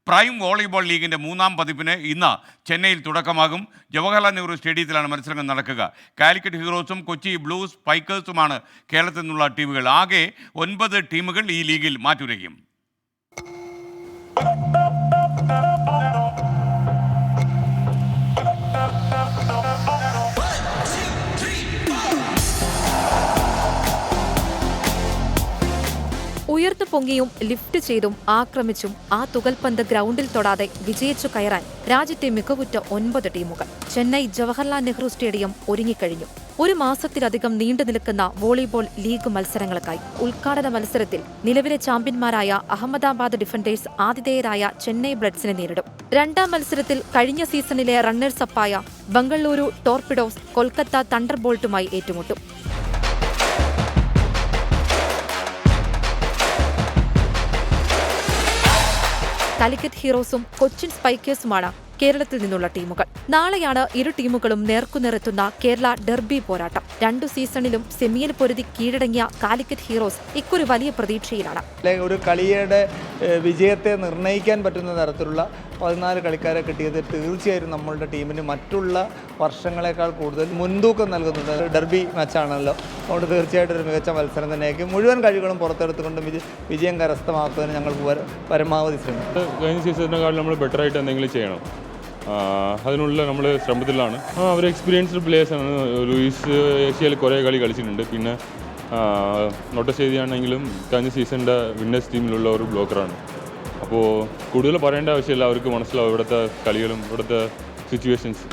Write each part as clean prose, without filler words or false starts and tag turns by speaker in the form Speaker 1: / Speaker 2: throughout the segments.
Speaker 1: Prime volleyball ലീഗിൻ്റെ 3-ാം പതിപ്പിന് ഇന്ന് ചെന്നൈയിൽ തുടക്കമാകും. ജവഹർലാൽ നെഹ്റു സ്റ്റേഡിയത്തിലാണ് മത്സരങ്ങൾ നടക്കുക. കാലിക്കറ്റ് ഹീറോസും കൊച്ചി ബ്ലൂ സ്പൈക്കേഴ്സുമാണ് കേരളത്തിൽ നിന്നുള്ള ടീമുകൾ. ആകെ 9 ടീമുകൾ ഈ ലീഗിൽ മാറ്റുരയ്ക്കും.
Speaker 2: ഉയർന്നു പൊങ്ങിയും ലിഫ്റ്റ് ചെയ്തും ആക്രമിച്ചും ആ തുകൽപന്ത് ഗ്രൗണ്ടിൽ തൊടാതെ വിജയിച്ചു കയറാൻ രാജ്യത്തെ മികവുറ്റ 9 ടീമുകൾ. ചെന്നൈ ജവഹർലാൽ നെഹ്റു സ്റ്റേഡിയം ഒരുങ്ങിക്കഴിഞ്ഞു. 1 മാസത്തിലധികം നീണ്ടു നിൽക്കുന്ന വോളിബോൾ ലീഗ് മത്സരങ്ങൾക്കായി. ഉദ്ഘാടന മത്സരത്തിൽ നിലവിലെ ചാമ്പ്യന്മാരായ അഹമ്മദാബാദ് ഡിഫൻഡേഴ്സ് ആതിഥേയരായ ചെന്നൈ ബ്ലഡ്സിനെ നേരിടും. 2-ാം മത്സരത്തിൽ കഴിഞ്ഞ സീസണിലെ റണ്ണേഴ്സപ്പായ ബംഗളൂരു ടോർപിഡോസ് കൊൽക്കത്ത തണ്ടർബോൾട്ടുമായി ഏറ്റുമുട്ടും. കാലിക്കറ്റ് ഹീറോസും കൊച്ചിൻ സ്പൈക്കേഴ്സുമാണ് കേരളത്തിൽ നിന്നുള്ള ടീമുകൾ. നാളെയാണ് ഇരു ടീമുകളും നേർക്കുനേറെത്തുന്ന കേരള ഡെർബി പോരാട്ടം. 2 സീസണിലും സെമിയിൽ പൊരുതി കീഴടങ്ങിയ കാലിക്കറ്റ് ഹീറോസ് ഇക്കുറി വലിയ പ്രതീക്ഷയിലാണ്.
Speaker 3: ഒരു കളിയുടെ വിജയത്തെ നിർണ്ണയിക്കാൻ പറ്റുന്ന തരത്തിലുള്ള 14 കളിക്കാരെ കിട്ടിയത് തീർച്ചയായും നമ്മളുടെ ടീമിന് മറ്റുള്ള വർഷങ്ങളെക്കാൾ കൂടുതൽ മുൻതൂക്കം നൽകുന്നത് ഡെർബി മാച്ചാണല്ലോ. അതുകൊണ്ട് തീർച്ചയായിട്ടും ഒരു മികച്ച മത്സരം തന്നെയായിരിക്കും. മുഴുവൻ കഴിവുകളും പുറത്തെടുത്തുകൊണ്ട് വിജയം കരസ്ഥമാക്കുന്നതിന് ഞങ്ങൾ പരമാവധി ശ്രമിക്കും.
Speaker 4: കഴിഞ്ഞ സീസണിനെക്കാളും നമ്മൾ ബെറ്ററായിട്ട് എന്തെങ്കിലും ചെയ്യണം. അതിനുള്ള നമ്മൾ ശ്രമത്തിലാണ്. അവർ എക്സ്പീരിയൻസ്ഡ് പ്ലേയേഴ്സാണ്. ലൂയിസ് ഏഷ്യയിൽ കുറേ കളി കളിച്ചിട്ടുണ്ട്. പിന്നെ നൊട്ടശ്ശേരിയാണെങ്കിലും കഴിഞ്ഞ സീസണിൻ്റെ വിന്നേഴ്സ് ടീമിലുള്ള ഒരു ബ്ലോക്കറാണ്. അപ്പോൾ കൂടുതൽ പറയേണ്ട ആവശ്യമില്ല, അവർക്ക് മനസ്സിലാവും ഇവിടുത്തെ കളികളും ഇവിടുത്തെ സിറ്റുവേഷൻസ്.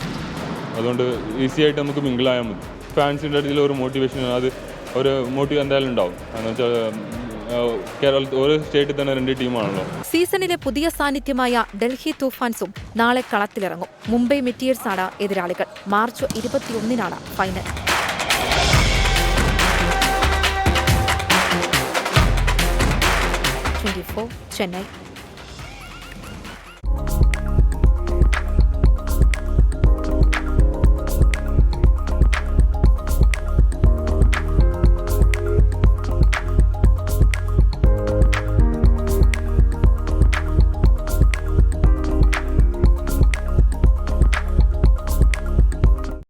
Speaker 4: അതുകൊണ്ട് ഈസി ആയിട്ട് നമുക്ക് മിങ്കിളായാൽ മതി. ഫാൻസിൻ്റെ അടുത്തിൽ ഒരു മോട്ടിവേഷൻ, അത് ഒരു മോട്ടീവ് എന്തായാലും ഉണ്ടാവും. എന്ന് വെച്ചാൽ കേരളത്തിൽ ഒരു സ്റ്റേറ്റിൽ തന്നെ 2 ടീമാണല്ലോ.
Speaker 2: സീസണിലെ പുതിയ സാന്നിധ്യമായ ഡൽഹി തൂഫാൻസും നാളെ കളത്തിലിറങ്ങും. മുംബൈ മെറ്റിയേഴ്സാണ് എതിരാളികൾ. മാർച്ച് 21-നാണ് ഫൈനൽ. 24 ചെന്നൈ.